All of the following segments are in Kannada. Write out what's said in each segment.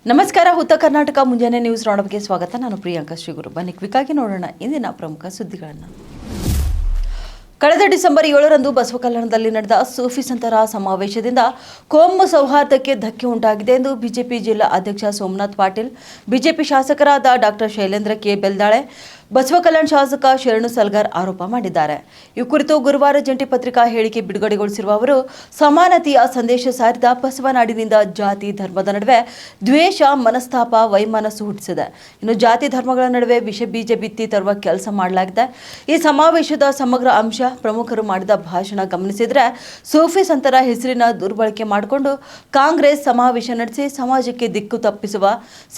ನಮಸ್ಕಾರ. ಉತ್ತರ ಕರ್ನಾಟಕ ಮುಂಜಾನೆ ನ್ಯೂಸ್ ರೌಂಡಪ್ಗೆ ಸ್ವಾಗತ. ನಾನು ಪ್ರಿಯಾಂಕಾ ಶ್ರೀಗುರು. ಬನ್ನಿ ಕ್ವಿಕ್ಕಾಗಿ ನೋಡೋಣ ಇಂದಿನ ಪ್ರಮುಖ ಸುದ್ದಿಗಳನ್ನು. ಕಳೆದ ಡಿಸೆಂಬರ್ 7ರಂದು ಬಸವಕಲ್ಯಾಣದಲ್ಲಿ ನಡೆದ ಸೂಫಿ ಸಂತರ ಸಮಾವೇಶದಿಂದ ಕೋಮು ಸೌಹಾರ್ದಕ್ಕೆ ಧಕ್ಕೆ ಉಂಟಾಗಿದೆ ಎಂದು ಬಿಜೆಪಿ ಜಿಲ್ಲಾ ಅಧ್ಯಕ್ಷ ಸೋಮನಾಥ್ ಪಾಟೀಲ್, ಬಿಜೆಪಿ ಶಾಸಕರಾದ ಡಾಕ್ಟರ್ ಶೈಲೇಂದ್ರ ಕೆ ಬೆಲ್ದಾಳೆ, ಬಸವಕಲ್ಯಾಣ ಶಾಸಕ ಶರಣು ಸಲ್ಗಾರ್ ಆರೋಪ ಮಾಡಿದ್ದಾರೆ. ಈ ಕುರಿತು ಗುರುವಾರ ಜಂಟಿ ಪತ್ರಿಕಾ ಹೇಳಿಕೆ ಬಿಡುಗಡೆಗೊಳಿಸಿರುವ ಅವರು, ಸಮಾನತೆಯ ಸಂದೇಶ ಸಾರಿದ ಬಸವನಾಡಿನಿಂದ ಜಾತಿ ಧರ್ಮದ ನಡುವೆ ದ್ವೇಷ, ಮನಸ್ತಾಪ, ವೈಮನಸ್ಸು ಹುಟ್ಟಿಸಿದೆ. ಇನ್ನು ಜಾತಿ ಧರ್ಮಗಳ ನಡುವೆ ವಿಷ ಬೀಜ ಬಿತ್ತಿ ತರುವ ಕೆಲಸ ಮಾಡಲಾಗಿದೆ. ಈ ಸಮಾವೇಶದ ಸಮಗ್ರ ಅಂಶ, ಪ್ರಮುಖರು ಮಾಡಿದ ಭಾಷಣ ಗಮನಿಸಿದರೆ ಸೂಫಿ ಸಂತರ ಹೆಸರಿನ ದುರ್ಬಳಕೆ ಮಾಡಿಕೊಂಡು ಕಾಂಗ್ರೆಸ್ ಸಮಾವೇಶ ನಡೆಸಿ ಸಮಾಜಕ್ಕೆ ದಿಕ್ಕು ತಪ್ಪಿಸುವ,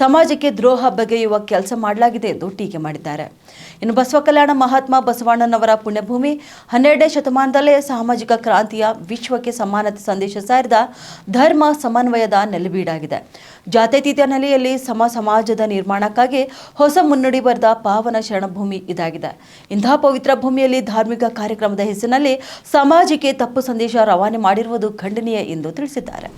ಸಮಾಜಕ್ಕೆ ದ್ರೋಹ ಬಗೆಯುವ ಕೆಲಸ ಮಾಡಲಾಗಿದೆ ಎಂದು ಟೀಕೆ ಮಾಡಿದ್ದಾರೆ. ಇನ್ನು ಬಸವಕಲ್ಯಾಣ ಮಹಾತ್ಮ ಬಸವಣ್ಣನವರ ಪುಣ್ಯಭೂಮಿ, 12ನೇ ಶತಮಾನದಲ್ಲೇ ಸಾಮಾಜಿಕ ಕ್ರಾಂತಿಯ, ವಿಶ್ವಕ್ಕೆ ಸಮಾನತೆ ಸಂದೇಶ ಸಾರಿದ ಧರ್ಮ ಸಮನ್ವಯದ ನೆಲೆಬೀಡಾಗಿದೆ. ಜಾತ್ಯತೀತ ನೆಲೆಯಲ್ಲಿ ಸಮಾಜದ ನಿರ್ಮಾಣಕ್ಕಾಗಿ ಹೊಸ ಮುನ್ನುಡಿ ಬರೆದ ಪಾವನ ಶರಣಭೂಮಿ ಇದಾಗಿದೆ. ಇಂತಹ ಪವಿತ್ರ ಭೂಮಿಯಲ್ಲಿ ಧಾರ್ಮಿಕ ಕಾರ್ಯಕ್ರಮದ ಹೆಸರಿನಲ್ಲಿ ಸಮಾಜಕ್ಕೆ ತಪ್ಪು ಸಂದೇಶ ರವಾನೆ ಮಾಡಿರುವುದು ಖಂಡನೀಯ ಎಂದು ತಿಳಿಸಿದ್ದಾರೆ.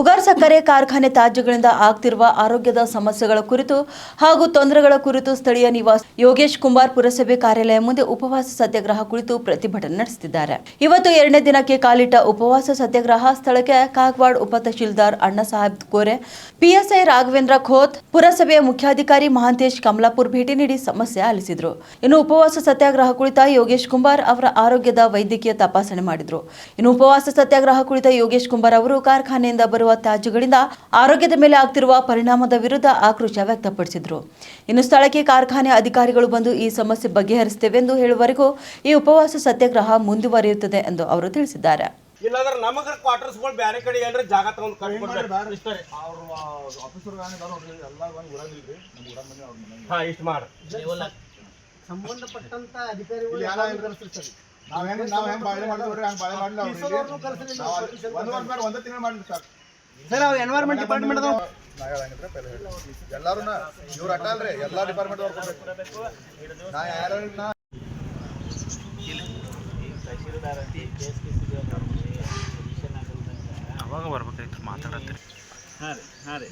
ಉಗಾರ್ ಸಕ್ಕರೆ ಕಾರ್ಖಾನೆ ತ್ಯಾಜ್ಯಗಳಿಂದ ಆಗ್ತಿರುವ ಆರೋಗ್ಯದ ಸಮಸ್ಯೆಗಳ ಕುರಿತು ಹಾಗೂ ತೊಂದರೆಗಳ ಕುರಿತು ಸ್ಥಳೀಯ ನಿವಾಸಿ ಯೋಗೇಶ್ ಕುಂಬಾರ್ ಪುರಸಭೆ ಕಾರ್ಯಾಲಯ ಮುಂದೆ ಉಪವಾಸ ಸತ್ಯಾಗ್ರಹ ಕುರಿತು ಪ್ರತಿಭಟನೆ ನಡೆಸುತ್ತಿದ್ದಾರೆ. ಇವತ್ತು 2ನೇ ದಿನಕ್ಕೆ ಕಾಲಿಟ್ಟ ಉಪವಾಸ ಸತ್ಯಾಗ್ರಹ ಸ್ಥಳಕ್ಕೆ ಕಾಗವಾಡ ಉಪ ತಹಶೀಲ್ದಾರ್ ಅಣ್ಣ ಸಾಹೇಬ್ ಕೋರೆ, ಪಿಎಸ್ಐ ರಾಘವೇಂದ್ರ ಖೋತ್, ಪುರಸಭೆಯ ಮುಖ್ಯಾಧಿಕಾರಿ ಮಹಾಂತೇಶ್ ಕಮಲಾಪುರ್ ಭೇಟಿ ನೀಡಿ ಸಮಸ್ಯೆ ಆಲಿಸಿದರು. ಇನ್ನು ಉಪವಾಸ ಸತ್ಯಾಗ್ರಹ ಕುರಿತ ಯೋಗೇಶ್ ಕುಂಬಾರ್ ಅವರ ಆರೋಗ್ಯದ ವೈದ್ಯಕೀಯ ತಪಾಸಣೆ ಮಾಡಿದರು. ಇನ್ನು ಉಪವಾಸ ಸತ್ಯಾಗ್ರಹ ಕುರಿತ ಯೋಗೇಶ್ ಕುಂಬಾರ್ ಅವರು ಕಾರ್ಖಾನೆಯಿಂದ ಬರುವ ತ್ಯಾಜ್ಯಗಳಿಂದ ಆರೋಗ್ಯದ ಮೇಲೆ ಆಗ್ತಿರುವ ಪರಿಣಾಮದ ವಿರುದ್ಧ ಆಕ್ರೋಶ ವ್ಯಕ್ತಪಡಿಸಿದರು. ಇನ್ನು ಸ್ಥಳಕ್ಕೆ ಕಾರ್ಖಾನೆ ಅಧಿಕಾರಿಗಳು ಬಂದು ಈ ಸಮಸ್ಯೆ ಬಗೆಹರಿಸುತ್ತೇವೆ ಎಂದು ಹೇಳುವವರೆಗೂ ಈ ಉಪವಾಸ ಸತ್ಯಾಗ್ರಹ ಮುಂದುವರಿಯುತ್ತದೆ ಎಂದು ಅವರು ತಿಳಿಸಿದ್ದಾರೆ. ಇಲ್ಲಾಂದ್ರೆ ನಮಗೆ ಕ್ವಾರ್ಟರ್ಸ್ಗಳು ಬೇರೆ ಕಡೆ ಏನ್ರ ಜಾಗ ತಗೊಂಡು ಕಟ್ಕೊಡ್ತಾರೆ ಇಷ್ಟು ಮಾಡಿ ಸಂಬಂಧಪಟ್ಟಂತ ಅಧಿಕಾರಿಗಳು ಸರ್ ಅವ್ರು ಎನ್ವೈರನ್ಮೆಂಟ್ ಡಿಪಾರ್ಟ್ಮೆಂಟ್ ಎಲ್ಲರೂ ಇವ್ರು ಅಟ್ಟಲ್ರಿ ಎಲ್ಲಾ ಡಿಪಾರ್ಟ್ಮೆಂಟ್ ಅವಾಗ ಬರ್ಬೇಕಾಯ್ತು ಮಾತಾಡತ್ತೆ. ಹಾಂ ರೀ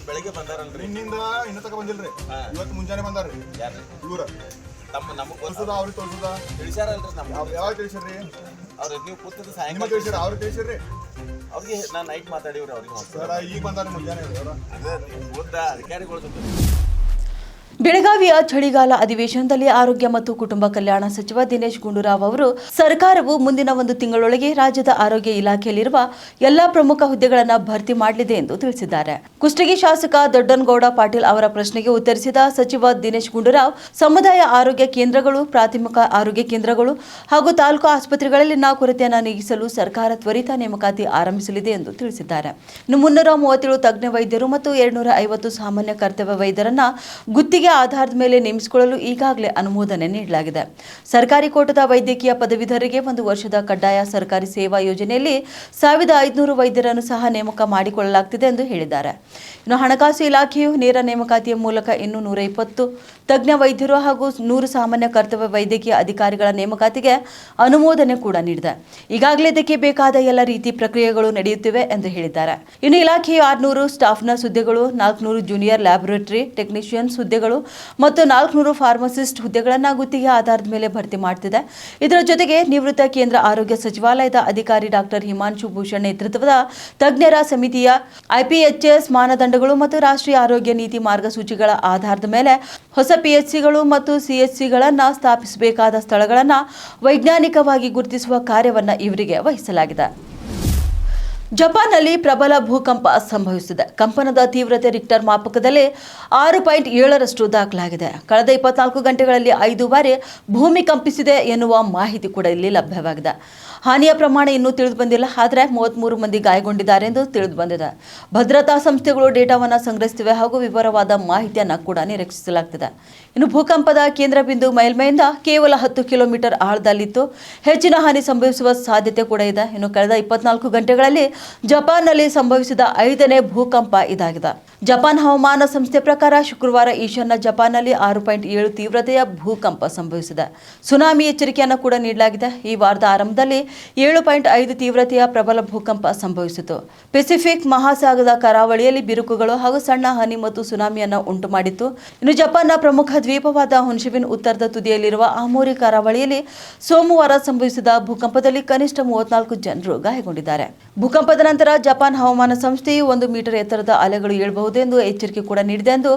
ಬೆಳಿಗ್ಗೆ ಬಂದಾರಲ್ರಿ, ಇನ್ನಿಂದ ಇನ್ನ ತಕ ಬಂದಿಲ್ರಿ, ಇವತ್ತು ಮುಂಜಾನೆ ಬಂದಾರ್ರಿ. ಇವ್ರ ನಮಗ್ ತೋರ್ಸುದ ಅವ್ರಿಗೆ ತೋರ್ಸುದ ತಿಳಿಸ್ಯಾರಲ್ರಿ. ಯಾವಾಗ ತಿಳಿಸ್ಯಾರ್ರಿ ಅವ್ರ? ನೀವು ಕೂತದ ಸಾಯಂಕಾಲ ತಿಳಿಸ್ಯಾರ, ಅವ್ರಿಗೆ ತಿಳಿಸ್ಯಾರ್ರಿ. ಅವ್ರಿಗೆ ನಾನು ನೈಟ್ ಮಾತಾಡಿವ್ರಿ ಅವ್ರಿಗೆ. ಸರ್ ಈಗ ಬಂದಾರ ಮುಂಜಾನೆ ಅಧಿಕಾರಿಗಳು. ಬೆಳಗಾವಿಯ ಚಳಿಗಾಲ ಅಧಿವೇಶನದಲ್ಲಿ ಆರೋಗ್ಯ ಮತ್ತು ಕುಟುಂಬ ಕಲ್ಯಾಣ ಸಚಿವ ದಿನೇಶ್ ಗುಂಡೂರಾವ್ ಅವರು, ಸರ್ಕಾರವು ಮುಂದಿನ 1 ತಿಂಗಳೊಳಗೆ ರಾಜ್ಯದ ಆರೋಗ್ಯ ಇಲಾಖೆಯಲ್ಲಿರುವ ಎಲ್ಲಾ ಪ್ರಮುಖ ಹುದ್ದೆಗಳನ್ನು ಭರ್ತಿ ಮಾಡಲಿದೆ ಎಂದು ತಿಳಿಸಿದ್ದಾರೆ. ಕುಷ್ಟಗಿ ಶಾಸಕ ದೊಡ್ಡನಗೌಡ ಪಾಟೀಲ್ ಅವರ ಪ್ರಶ್ನೆಗೆ ಉತ್ತರಿಸಿದ ಸಚಿವ ದಿನೇಶ್ ಗುಂಡೂರಾವ್, ಸಮುದಾಯ ಆರೋಗ್ಯ ಕೇಂದ್ರಗಳು, ಪ್ರಾಥಮಿಕ ಆರೋಗ್ಯ ಕೇಂದ್ರಗಳು ಹಾಗೂ ತಾಲೂಕು ಆಸ್ಪತ್ರೆಗಳಲ್ಲಿನ ಕೊರತೆಯನ್ನು ನೀಗಿಸಲು ಸರ್ಕಾರ ತ್ವರಿತ ನೇಮಕಾತಿ ಆರಂಭಿಸಲಿದೆ ಎಂದು ತಿಳಿಸಿದ್ದಾರೆ. ಇನ್ನು 337 ತಜ್ಞ ವೈದ್ಯರು ಮತ್ತು 250 ಸಾಮಾನ್ಯ ಕರ್ತವ್ಯ ವೈದ್ಯರನ್ನ ಗುತ್ತಿಗೆ ಆಧಾರದ ಮೇಲೆ ನೇಮಿಸಿಕೊಳ್ಳಲು ಈಗಾಗಲೇ ಅನುಮೋದನೆ ನೀಡಲಾಗಿದೆ. ಸರ್ಕಾರಿ ಕೋಟದ ವೈದ್ಯಕೀಯ ಪದವೀಧರರಿಗೆ 1 ವರ್ಷದ ಕಡ್ಡಾಯ ಸರ್ಕಾರಿ ಸೇವಾ ಯೋಜನೆಯಲ್ಲಿ 1500 ವೈದ್ಯರನ್ನು ಸಹ ನೇಮಕ ಮಾಡಿಕೊಳ್ಳಲಾಗುತ್ತಿದೆ ಎಂದು ಹೇಳಿದ್ದಾರೆ. ಇನ್ನು ಹಣಕಾಸು ಇಲಾಖೆಯು ನೇರ ನೇಮಕಾತಿಯ ಮೂಲಕ ಇನ್ನೂ 120 ತಜ್ಞ ವೈದ್ಯರು ಹಾಗೂ 100 ಸಾಮಾನ್ಯ ಕರ್ತವ್ಯ ವೈದ್ಯಕೀಯ ಅಧಿಕಾರಿಗಳ ನೇಮಕಾತಿಗೆ ಅನುಮೋದನೆ ಕೂಡ ನೀಡಿದೆ. ಈಗಾಗಲೇ ಇದಕ್ಕೆ ಬೇಕಾದ ಎಲ್ಲ ರೀತಿ ಪ್ರಕ್ರಿಯೆಗಳು ನಡೆಯುತ್ತಿವೆ ಎಂದು ಹೇಳಿದ್ದಾರೆ. ಇನ್ನು ಇಲಾಖೆಯು 600 ಸ್ಟಾಫ್ ನರ್ಸ್ ಹುದ್ದೆಗಳು, 400 ಜೂನಿಯರ್ ಲ್ಯಾಬೊರೇಟರಿ ಟೆಕ್ನಿಷಿಯನ್ಸ್ ಹುದ್ದೆಗಳು ಮತ್ತು 400 ಫಾರ್ಮಸಿಸ್ಟ್ ಹುದ್ದೆಗಳನ್ನು ಗುತ್ತಿಗೆ ಆಧಾರದ ಮೇಲೆ ಭರ್ತಿ ಮಾಡುತ್ತಿದೆ. ಇದರ ಜೊತೆಗೆ ನಿವೃತ್ತ ಕೇಂದ್ರ ಆರೋಗ್ಯ ಸಚಿವಾಲಯದ ಅಧಿಕಾರಿ ಡಾಕ್ಟರ್ ಹಿಮಾಂಶು ಭೂಷಣ್ ನೇತೃತ್ವದ ತಜ್ಞರ ಸಮಿತಿಯ IPHS ಮಾನದಂಡಗಳು ಮತ್ತು ರಾಷ್ಟ್ರೀಯ ಆರೋಗ್ಯ ನೀತಿ ಮಾರ್ಗಸೂಚಿಗಳ ಆಧಾರದ ಮೇಲೆ ಹೊಸ PHCಗಳು ಮತ್ತು CHCಗಳನ್ನು ಸ್ಥಾಪಿಸಬೇಕಾದ ಸ್ಥಳಗಳನ್ನು ವೈಜ್ಞಾನಿಕವಾಗಿ ಗುರುತಿಸುವ ಕಾರ್ಯವನ್ನು ಇವರಿಗೆ ವಹಿಸಲಾಗಿದೆ. ಜಪಾನ್ನಲ್ಲಿ ಪ್ರಬಲ ಭೂಕಂಪ ಸಂಭವಿಸಿದೆ. ಕಂಪನದ ತೀವ್ರತೆ ರಿಕ್ಟರ್ ಮಾಪಕದಲ್ಲಿ 6.7ರಷ್ಟು ದಾಖಲಾಗಿದೆ. ಕಳೆದ 24 ಗಂಟೆಗಳಲ್ಲಿ 5 ಬಾರಿ ಭೂಮಿ ಕಂಪಿಸಿದೆ ಎನ್ನುವ ಮಾಹಿತಿ ಕೂಡ ಇಲ್ಲಿ ಲಭ್ಯವಾಗಿದೆ. ಹಾನಿಯ ಪ್ರಮಾಣ ಇನ್ನೂ ತಿಳಿದು ಬಂದಿಲ್ಲ. ಆದರೆ 33 ಮಂದಿ ಗಾಯಗೊಂಡಿದ್ದಾರೆ ಎಂದು ತಿಳಿದು ಬಂದಿದೆ. ಭದ್ರತಾ ಸಂಸ್ಥೆಗಳು ಡೇಟಾವನ್ನು ಸಂಗ್ರಹಿಸುತ್ತಿವೆ ಹಾಗೂ ವಿವರವಾದ ಮಾಹಿತಿಯನ್ನು ಕೂಡ ನಿರೀಕ್ಷಿಸಲಾಗುತ್ತಿದೆ. ಇನ್ನು ಭೂಕಂಪದ ಕೇಂದ್ರ ಬಿಂದು ಮೇಲ್ಮೈಯಿಂದ ಕೇವಲ 10 ಕಿಲೋಮೀಟರ್ ಆಳದಲ್ಲಿತ್ತು. ಹೆಚ್ಚಿನ ಹಾನಿ ಸಂಭವಿಸುವ ಸಾಧ್ಯತೆ ಕೂಡ ಇದೆ. ಇನ್ನು ಕಳೆದ 24 ಗಂಟೆಗಳಲ್ಲಿ ಜಪಾನ್ನಲ್ಲಿ ಸಂಭವಿಸಿದ 5ನೇ ಭೂಕಂಪ ಇದಾಗಿದೆ. ಜಪಾನ್ ಹವಾಮಾನ ಸಂಸ್ಥೆ ಪ್ರಕಾರ ಶುಕ್ರವಾರ ಈಶಾನ್ಯ ಜಪಾನ್ನಲ್ಲಿ 6.7 ತೀವ್ರತೆಯ ಭೂಕಂಪ ಸಂಭವಿಸಿದೆ. ಸುನಾಮಿ ಎಚ್ಚರಿಕೆಯನ್ನು ಕೂಡ ನೀಡಲಾಗಿದೆ. ಈ ವಾರದ ಆರಂಭದಲ್ಲಿ 7.5 ತೀವ್ರತೆಯ ಪ್ರಬಲ ಭೂಕಂಪ ಸಂಭವಿಸಿತು. ಪೆಸಿಫಿಕ್ ಮಹಾಸಾಗರದ ಕರಾವಳಿಯಲ್ಲಿ ಬಿರುಕುಗಳು ಹಾಗೂ ಸಣ್ಣ ಹಾನಿ ಮತ್ತು ಸುನಾಮಿಯನ್ನು ಉಂಟು ಮಾಡಿತ್ತು. ಇನ್ನು ಜಪಾನ್ನ ಪ್ರಮುಖ ದ್ವೀಪವಾದ ಹೊನ್ಶಿಬಿನ್ ಉತ್ತರದ ತುದಿಯಲ್ಲಿರುವ ಆಮೋರಿ ಕರಾವಳಿಯಲ್ಲಿ ಸೋಮವಾರ ಸಂಭವಿಸಿದ ಭೂಕಂಪದಲ್ಲಿ ಕನಿಷ್ಠ 34 ಜನರು ಗಾಯಗೊಂಡಿದ್ದಾರೆ. ಭೂಕಂಪದ ನಂತರ ಜಪಾನ್ ಹವಾಮಾನ ಸಂಸ್ಥೆಯು 1 ಮೀಟರ್ ಎತ್ತರದ ಅಲೆಗಳು ಏಳಬಹುದು ಎಂದು ಎಚ್ಚರಿಕೆ ಕೂಡ ನೀಡಿದೆ ಎಂದು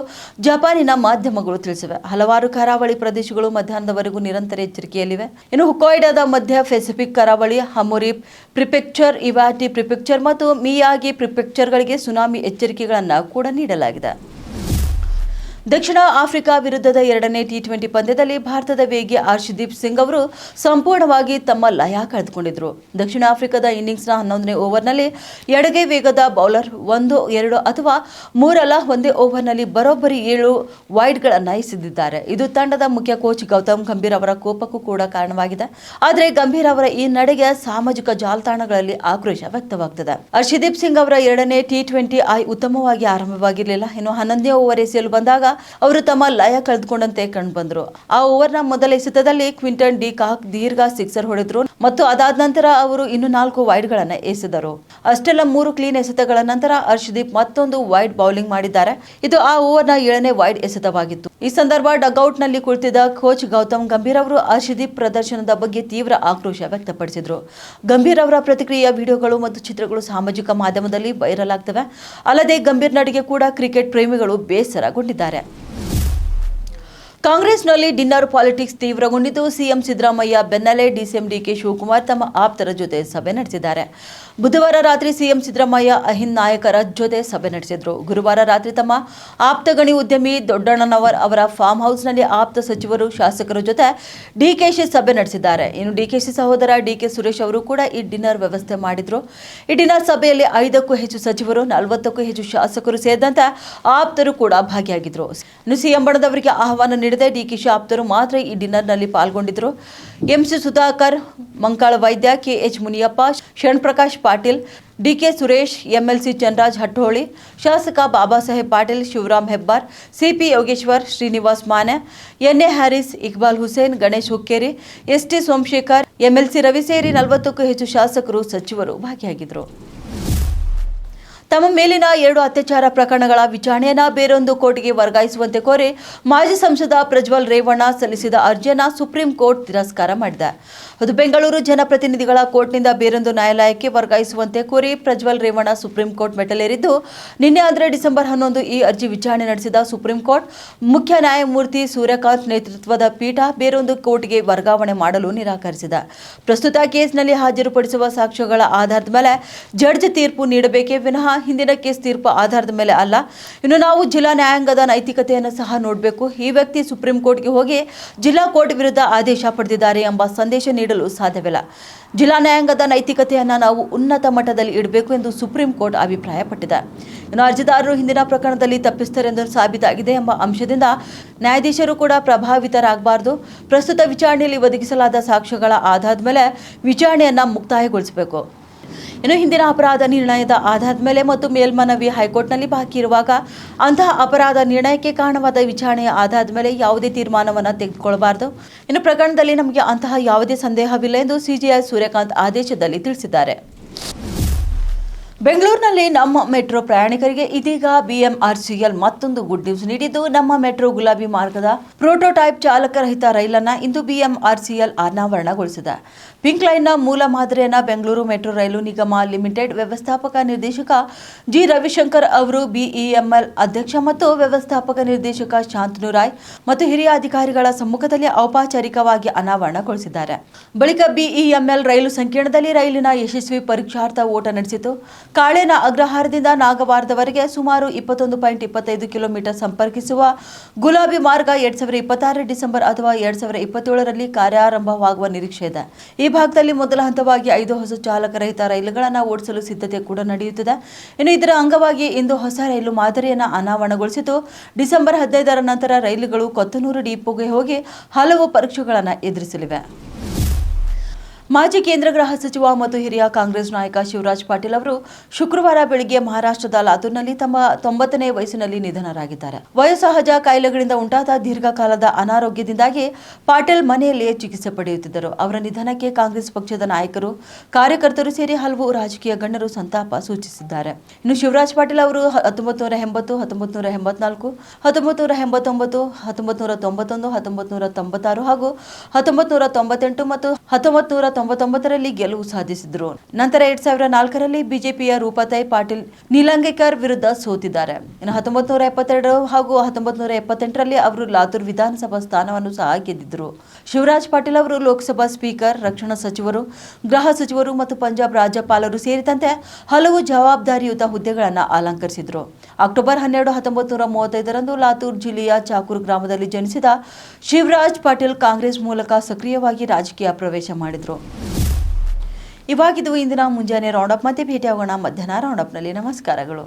ಜಪಾನಿನ ಮಾಧ್ಯಮಗಳು ತಿಳಿಸಿವೆ. ಹಲವಾರು ಕರಾವಳಿ ಪ್ರದೇಶಗಳು ಮಧ್ಯಾಹ್ನದವರೆಗೂ ನಿರಂತರ ಎಚ್ಚರಿಕೆಯಲ್ಲಿವೆ. ಇನ್ನು ಹುಕಾಯ್ಡಾದ ಮಧ್ಯ ಪೆಸಿಫಿಕ್ ಕರಾವಳಿ, ಹಮೋರಿ ಪ್ರಿಫೆಕ್ಚರ್, ಇವಾಟಿ ಪ್ರಿಫೆಕ್ಚರ್ ಮತ್ತು ಮಿಯಾಗಿ ಪ್ರಿಫೆಕ್ಚರ್ಗಳಿಗೆ ಸುನಾಮಿ ಎಚ್ಚರಿಕೆಗಳನ್ನು ಕೂಡ ನೀಡಲಾಗಿದೆ. ದಕ್ಷಿಣ ಆಫ್ರಿಕಾ ವಿರುದ್ಧದ 2ನೇ T20 ಪಂದ್ಯದಲ್ಲಿ ಭಾರತದ ವೇಗಿ ಹರ್ಷದೀಪ್ ಸಿಂಗ್ ಅವರು ಸಂಪೂರ್ಣವಾಗಿ ತಮ್ಮ ಲಯ ಕಳೆದುಕೊಂಡಿದ್ದರು. ದಕ್ಷಿಣ ಆಫ್ರಿಕಾದ ಇನ್ನಿಂಗ್ಸ್ನ 11ನೇ ಓವರ್ನಲ್ಲಿ ಎಡಗೈ ವೇಗದ ಬೌಲರ್ 1, 2 ಅಥವಾ 3 ಅಲ್ಲ ಒಂದೇ ಓವರ್ನಲ್ಲಿ ಬರೋಬ್ಬರಿ 7 ವೈಡ್ಗಳನ್ನು ಎಸೆದಿದ್ದಾರೆ. ಇದು ತಂಡದ ಮುಖ್ಯ ಕೋಚ್ ಗೌತಮ್ ಗಂಭೀರ್ ಅವರ ಕೋಪಕ್ಕೂ ಕೂಡ ಕಾರಣವಾಗಿದೆ. ಆದರೆ ಗಂಭೀರ್ ಅವರ ಈ ನಡೆಗೆ ಸಾಮಾಜಿಕ ಜಾಲತಾಣಗಳಲ್ಲಿ ಆಕ್ರೋಶ ವ್ಯಕ್ತವಾಗುತ್ತದೆ. ಹರ್ಷದೀಪ್ ಸಿಂಗ್ ಅವರ 2ನೇ T20 ಉತ್ತಮವಾಗಿ ಆರಂಭವಾಗಿರಲಿಲ್ಲ. ಇನ್ನು 11ನೇ ಓವರ್ ಎಸೆಯಲು ಬಂದಾಗ ಅವರು ತಮ್ಮ ಲಯ ಕಳೆದುಕೊಂಡಂತೆ ಕಂಡುಬಂದರು. ಆ ಓವರ್ನ ಮೊದಲ ಎಸೆತದಲ್ಲಿ ಕ್ವಿಂಟನ್ ಡಿ ಕಾಕ್ ದೀರ್ಘ ಸಿಕ್ಸರ್ ಹೊಡೆದರು ಮತ್ತು ಅದಾದ ನಂತರ ಅವರು ಇನ್ನು 4 ವೈಡ್ಗಳನ್ನು ಎಸೆದರು. ಅಷ್ಟೆಲ್ಲ 3 ಕ್ಲೀನ್ ಎಸೆತಗಳ ನಂತರ ಹರ್ಷದೀಪ್ ಮತ್ತೊಂದು ವೈಡ್ ಬೌಲಿಂಗ್ ಮಾಡಿದ್ದಾರೆ. ಇದು ಆ ಓವರ್ನ 7ನೇ ವೈಡ್ ಎಸೆತವಾಗಿತ್ತು. ಈ ಸಂದರ್ಭ ಡಗ್ಔಟ್ನಲ್ಲಿ ಕುಳಿತಿದ್ದ ಕೋಚ್ ಗೌತಮ್ ಗಂಭೀರ್ ಅವರು ಹರ್ಷದೀಪ್ ಪ್ರದರ್ಶನದ ಬಗ್ಗೆ ತೀವ್ರ ಆಕ್ರೋಶ ವ್ಯಕ್ತಪಡಿಸಿದರು. ಗಂಭೀರ್ ಅವರ ಪ್ರತಿಕ್ರಿಯೆಯ ವಿಡಿಯೋಗಳು ಮತ್ತು ಚಿತ್ರಗಳು ಸಾಮಾಜಿಕ ಮಾಧ್ಯಮದಲ್ಲಿ ವೈರಲ್ ಆಗ್ತವೆ. ಅಲ್ಲದೆ ಗಂಭೀರ್ ನಡಿಗೆ ಕೂಡ ಕ್ರಿಕೆಟ್ ಪ್ರೇಮಿಗಳು ಬೇಸರಗೊಂಡಿದ್ದಾರೆ. ಕಾಂಗ್ರೆಸ್ನಲ್ಲಿ ಡಿನ್ನರ್ ಪಾಲಿಟಿಕ್ಸ್ ತೀವ್ರಗೊಂಡಿದ್ದು, ಸಿಎಂ ಸಿದ್ದರಾಮಯ್ಯ ಬೆನ್ನಲ್ಲೇ ಡಿಸಿಎಂ ಡಿಕೆ ಶಿವಕುಮಾರ್ ತಮ್ಮ ಆಪ್ತರ ಜೊತೆ ಸಭೆ ನಡೆಸಿದ್ದಾರೆ. ಬುಧವಾರ ರಾತ್ರಿ ಸಿಎಂ ಸಿದ್ದರಾಮಯ್ಯ ಅಹಿಂದ್ ನಾಯಕರ ಜೊತೆ ಸಭೆ ನಡೆಸಿದರು. ಗುರುವಾರ ರಾತ್ರಿ ತಮ್ಮ ಆಪ್ತ ಗಣಿ ಉದ್ಯಮಿ ದೊಡ್ಡಣ್ಣನವರ್ ಅವರ ಫಾರ್ಮ್ ಹೌಸ್ನಲ್ಲಿ ಆಪ್ತ ಸಚಿವರು, ಶಾಸಕರ ಜೊತೆ ಡಿಕೆಶಿ ಸಭೆ ನಡೆಸಿದ್ದಾರೆ. ಇನ್ನು ಡಿಕೆಶಿ ಸಹೋದರ ಡಿಕೆ ಸುರೇಶ್ ಅವರು ಕೂಡ ಈ ಡಿನ್ನರ್ ವ್ಯವಸ್ಥೆ ಮಾಡಿದ್ರು. ಈ ಡಿನ್ನರ್ ಸಭೆಯಲ್ಲಿ 5ಕ್ಕೂ ಹೆಚ್ಚು ಸಚಿವರು, 40ಕ್ಕೂ ಹೆಚ್ಚು ಶಾಸಕರು ಸೇರಿದಂತೆ ಆಪ್ತರು ಕೂಡ ಭಾಗಿಯಾಗಿದ್ರು. ಇನ್ನು ಸಿಎಂ ಬಣದವರಿಗೆ ಆಹ್ವಾನ ನೀಡದೆ ಡಿಕೆಶಿ ಆಪ್ತರು ಮಾತ್ರ ಈ ಡಿನ್ನರ್ನಲ್ಲಿ ಪಾಲ್ಗೊಂಡಿದ್ದರು. MC Sudhakar, Mankal Vaidya, KH Muniyappa, Sharan Prakash Patil, DK Suresh, MLC Chandraraj Hattoli, ಶಾಸಕ Baba Saheb Patil, Shivaram Hebbar, CP Yogeshwar, Srinivas Mane, NA Haris, Iqbal Hussain, Ganesh Hukkeri, ST Somashekhar, MLC Ravi ಸೇರಿ 40ಕ್ಕೂ ಹೆಚ್ಚು ಶಾಸಕರು, ಸಚಿವರು ಭಾಗಿಯಾಗಿದ್ದರು. ತಮ್ಮ ಮೇಲಿನ 2 ಅತ್ಯಾಚಾರ ಪ್ರಕರಣಗಳ ವಿಚಾರಣೆಯನ್ನು ಬೇರೊಂದು ಕೋರ್ಟ್ಗೆ ವರ್ಗಾಯಿಸುವಂತೆ ಕೋರಿ ಮಾಜಿ ಸಂಸದ ಪ್ರಜ್ವಲ್ ರೇವಣ್ಣ ಸಲ್ಲಿಸಿದ ಅರ್ಜಿಯನ್ನು ಸುಪ್ರೀಂ ಕೋರ್ಟ್ ತಿರಸ್ಕಾರ ಮಾಡಿದೆ. ಅದು ಬೆಂಗಳೂರು ಜನಪ್ರತಿನಿಧಿಗಳ ಕೋರ್ಟ್ನಿಂದ ಬೇರೊಂದು ನ್ಯಾಯಾಲಯಕ್ಕೆ ವರ್ಗಾಯಿಸುವಂತೆ ಕೋರಿ ಪ್ರಜ್ವಲ್ ರೇವಣ್ಣ ಸುಪ್ರೀಂ ಕೋರ್ಟ್ ಮೆಟ್ಟಲೇರಿದ್ದು, ನಿನ್ನೆ ಅಂದರೆ ಡಿಸೆಂಬರ್ 11 ಈ ಅರ್ಜಿ ವಿಚಾರಣೆ ನಡೆಸಿದ ಸುಪ್ರೀಂ ಕೋರ್ಟ್ ಮುಖ್ಯ ನ್ಯಾಯಮೂರ್ತಿ ಸೂರ್ಯಕಾಂತ್ ನೇತೃತ್ವದ ಪೀಠ ಬೇರೊಂದು ಕೋರ್ಟ್ಗೆ ವರ್ಗಾವಣೆ ಮಾಡಲು ನಿರಾಕರಿಸಿದೆ. ಪ್ರಸ್ತುತ ಕೇಸ್ನಲ್ಲಿ ಹಾಜರುಪಡಿಸುವ ಸಾಕ್ಷ್ಯಗಳ ಆಧಾರದ ಮೇಲೆ ಜಡ್ಜ್ ತೀರ್ಪು ನೀಡಬೇಕೇ ವಿನಃ ಹಿಂದಿನ ಕೇಸ್ ತೀರ್ಪು ಆಧಾರದ ಮೇಲೆ ಅಲ್ಲ. ಇನ್ನು ನಾವು ಜಿಲ್ಲಾ ನ್ಯಾಯಾಂಗದ ನೈತಿಕತೆಯನ್ನು ಸಹ ನೋಡಬೇಕು. ಈ ವ್ಯಕ್ತಿ ಸುಪ್ರೀಂ ಕೋರ್ಟ್ಗೆ ಹೋಗಿ ಜಿಲ್ಲಾ ಕೋರ್ಟ್ ವಿರುದ್ಧ ಆದೇಶ ಪಡೆದಿದ್ದಾರೆ ಎಂಬ ಸಂದೇಶ ನೀಡಲು ಸಾಧ್ಯವಿಲ್ಲ. ಜಿಲ್ಲಾ ನ್ಯಾಯಾಂಗದ ನೈತಿಕತೆಯನ್ನು ನಾವು ಉನ್ನತ ಮಟ್ಟದಲ್ಲಿ ಇಡಬೇಕು ಎಂದು ಸುಪ್ರೀಂ ಕೋರ್ಟ್ ಅಭಿಪ್ರಾಯಪಟ್ಟಿದೆ. ಇನ್ನು ಅರ್ಜಿದಾರರು ಹಿಂದಿನ ಪ್ರಕರಣದಲ್ಲಿ ತಪ್ಪಿತಸ್ಥರೆಂದು ಸಾಬೀತಾಗಿದೆ ಎಂಬ ಅಂಶದಿಂದ ನ್ಯಾಯಾಧೀಶರು ಕೂಡ ಪ್ರಭಾವಿತರಾಗಬಾರದು. ಪ್ರಸ್ತುತ ವಿಚಾರಣೆಯಲ್ಲಿ ಒದಗಿಸಲಾದ ಸಾಕ್ಷ್ಯಗಳ ಆಧಾರದ ಮೇಲೆ ವಿಚಾರಣೆಯನ್ನು ಮುಕ್ತಾಯಗೊಳಿಸಬೇಕು. ಇನ್ನು ಹಿಂದಿನ ಅಪರಾಧ ನಿರ್ಣಯದ ಆಧಾರದ ಮೇಲೆ ಮತ್ತು ಮೇಲ್ಮನವಿ ಹೈಕೋರ್ಟ್ನಲ್ಲಿ ಬಾಕಿ ಇರುವಾಗ ಅಂತಹ ಅಪರಾಧ ನಿರ್ಣಯಕ್ಕೆ ಕಾರಣವಾದ ವಿಚಾರಣೆಯ ಆಧಾರದ ಮೇಲೆ ಯಾವುದೇ ತೀರ್ಮಾನವನ್ನು ತೆಗೆದುಕೊಳ್ಳಬಾರದು. ಇನ್ನು ಪ್ರಕರಣದಲ್ಲಿ ನಮಗೆ ಅಂತಹ ಯಾವುದೇ ಸಂದೇಹವಿಲ್ಲ ಎಂದು ಸಿಜೆಐ ಸೂರ್ಯಕಾಂತ್ ಆದೇಶದಲ್ಲಿ ತಿಳಿಸಿದ್ದಾರೆ. ಬೆಂಗಳೂರಿನಲ್ಲಿ ನಮ್ಮ ಮೆಟ್ರೋ ಪ್ರಯಾಣಿಕರಿಗೆ ಇದೀಗ ಬಿಎಂಆರ್ಸಿಎಲ್ ಮತ್ತೊಂದು ಗುಡ್ ನ್ಯೂಸ್ ನೀಡಿದ್ದು, ನಮ್ಮ ಮೆಟ್ರೋ ಗುಲಾಬಿ ಮಾರ್ಗದ ಪ್ರೋಟೋಟೈಪ್ ಚಾಲಕರಹಿತ ರೈಲನ್ನು ಇಂದು ಬಿಎಂಆರ್ಸಿಎಲ್ ಅನಾವರಣಗೊಳಿಸಿದೆ. ಪಿಂಕ್ ಲೈನ್ನ ಮೂಲ ಮಾದರಿಯನ್ನು ಬೆಂಗಳೂರು ಮೆಟ್ರೋ ರೈಲು ನಿಗಮ ಲಿಮಿಟೆಡ್ ವ್ಯವಸ್ಥಾಪಕ ನಿರ್ದೇಶಕ ಜಿ ರವಿಶಂಕರ್ ಅವರು ಬಿಇಎಂಎಲ್ ಅಧ್ಯಕ್ಷ ಮತ್ತು ವ್ಯವಸ್ಥಾಪಕ ನಿರ್ದೇಶಕ ಶಾಂತನು ರಾಯ್ ಮತ್ತು ಹಿರಿಯ ಅಧಿಕಾರಿಗಳ ಸಮ್ಮುಖದಲ್ಲಿ ಔಪಚಾರಿಕವಾಗಿ ಅನಾವರಣಗೊಳಿಸಿದ್ದಾರೆ. ಬಳಿಕ ಬಿಇಎಂಎಲ್ ರೈಲು ಸಂಕೀರ್ಣದಲ್ಲಿ ರೈಲಿನ ಯಶಸ್ವಿ ಪರೀಕ್ಷಾರ್ಥ ಓಟ ನಡೆಸಿತು. ಕಾಳೇನ ಅಗ್ರಹಾರದಿಂದ ನಾಗವಾರದವರೆಗೆ ಸುಮಾರು 21.25 ಕಿಲೋಮೀಟರ್ ಸಂಪರ್ಕಿಸುವ ಗುಲಾಬಿ ಮಾರ್ಗ 2026 ಡಿಸೆಂಬರ್ ಅಥವಾ 2027ರಲ್ಲಿ ಕಾರ್ಯಾರಂಭವಾಗುವ ನಿರೀಕ್ಷೆ ಇದೆ. ಈ ಭಾಗದಲ್ಲಿ ಮೊದಲ ಹಂತವಾಗಿ 5 ಹೊಸ ಚಾಲಕರಹಿತ ರೈಲುಗಳನ್ನು ಓಡಿಸಲು ಸಿದ್ಧತೆ ಕೂಡ ನಡೆಯುತ್ತಿದೆ. ಇನ್ನು ಇದರ ಅಂಗವಾಗಿ ಇಂದು ಹೊಸ ರೈಲು ಮಾದರಿಯನ್ನು ಅನಾವರಣಗೊಳಿಸಿದ್ದು, ಡಿಸೆಂಬರ್ 15ರ ನಂತರ ರೈಲುಗಳು ಕೊತ್ತನೂರು ಡಿಪೋಗೆ ಹೋಗಿ ಹಲವು ಪರೀಕ್ಷೆಗಳನ್ನು ಎದುರಿಸಲಿವೆ. ಮಾಜಿ ಕೇಂದ್ರ ಗೃಹ ಸಚಿವ ಮತ್ತು ಹಿರಿಯ ಕಾಂಗ್ರೆಸ್ ನಾಯಕ ಶಿವರಾಜ್ ಪಾಟೀಲ್ ಅವರು ಶುಕ್ರವಾರ ಬೆಳಗ್ಗೆ ಮಹಾರಾಷ್ಟ್ರದ ಲಾತೂರ್ನಲ್ಲಿ ತಮ್ಮ 90ನೇ ವಯಸ್ಸಿನಲ್ಲಿ ನಿಧನರಾಗಿದ್ದಾರೆ. ವಯೋಸಹಜ ಕಾಯಿಲೆಗಳಿಂದ ಉಂಟಾದ ದೀರ್ಘಕಾಲದ ಅನಾರೋಗ್ಯದಿಂದಾಗಿ ಪಾಟೀಲ್ ಮನೆಯಲ್ಲಿಯೇ ಚಿಕಿತ್ಸೆ ಪಡೆಯುತ್ತಿದ್ದರು. ಅವರ ನಿಧನಕ್ಕೆ ಕಾಂಗ್ರೆಸ್ ಪಕ್ಷದ ನಾಯಕರು, ಕಾರ್ಯಕರ್ತರು ಸೇರಿ ಹಲವು ರಾಜಕೀಯ ಗಣ್ಯರು ಸಂತಾಪ ಸೂಚಿಸಿದ್ದಾರೆ. ಇನ್ನು ಶಿವರಾಜ್ ಪಾಟೀಲ್ ಅವರು 1980, 1984, 1989, 1991, 1996 ಹಾಗೂ 1998 ಮತ್ತು 1999ರಲ್ಲಿ ಗೆಲುವು ಸಾಧಿಸಿದರು. ನಂತರ 2004ರಲ್ಲಿ ಬಿಜೆಪಿಯ ರೂಪತೈ ಪಾಟೀಲ್ ನೀಲಂಗೇಕರ್ ವಿರುದ್ಧ ಸೋತಿದ್ದಾರೆ. ಇನ್ನು 1972 ಹಾಗೂ 1978ರಲ್ಲಿ ಅವರು ಲಾತೂರ್ ವಿಧಾನಸಭಾ ಸ್ಥಾನವನ್ನು ಸಹ ಗೆದ್ದಿದ್ದರು. ಶಿವರಾಜ್ ಪಾಟೀಲ್ ಅವರು ಲೋಕಸಭಾ ಸ್ಪೀಕರ್, ರಕ್ಷಣಾ ಸಚಿವರು, ಗೃಹ ಸಚಿವರು ಮತ್ತು ಪಂಜಾಬ್ ರಾಜ್ಯಪಾಲರು ಸೇರಿದಂತೆ ಹಲವು ಜವಾಬ್ದಾರಿಯುತ ಹುದ್ದೆಗಳನ್ನು ಅಲಂಕರಿಸಿದರು. ಅಕ್ಟೋಬರ್ 12, 1935ರಂದು ಲಾತೂರ್ ಜಿಲ್ಲೆಯ ಚಾಕೂರ್ ಗ್ರಾಮದಲ್ಲಿ ಜನಿಸಿದ ಶಿವರಾಜ್ ಪಾಟೀಲ್ ಕಾಂಗ್ರೆಸ್ ಮೂಲಕ ಸಕ್ರಿಯವಾಗಿ ರಾಜಕೀಯ ಪ್ರವೇಶ ಮಾಡಿದರು. ಇವಾಗಿದ್ದು ಇಂದಿನ ಮುಂಜಾನೆ ರೌಂಡಪ್. ಮತ್ತೆ ಭೇಟಿಯಾಗೋಣ ಮಧ್ಯಾಹ್ನ ರೌಂಡಪ್ನಲ್ಲಿ. ನಮಸ್ಕಾರಗಳು.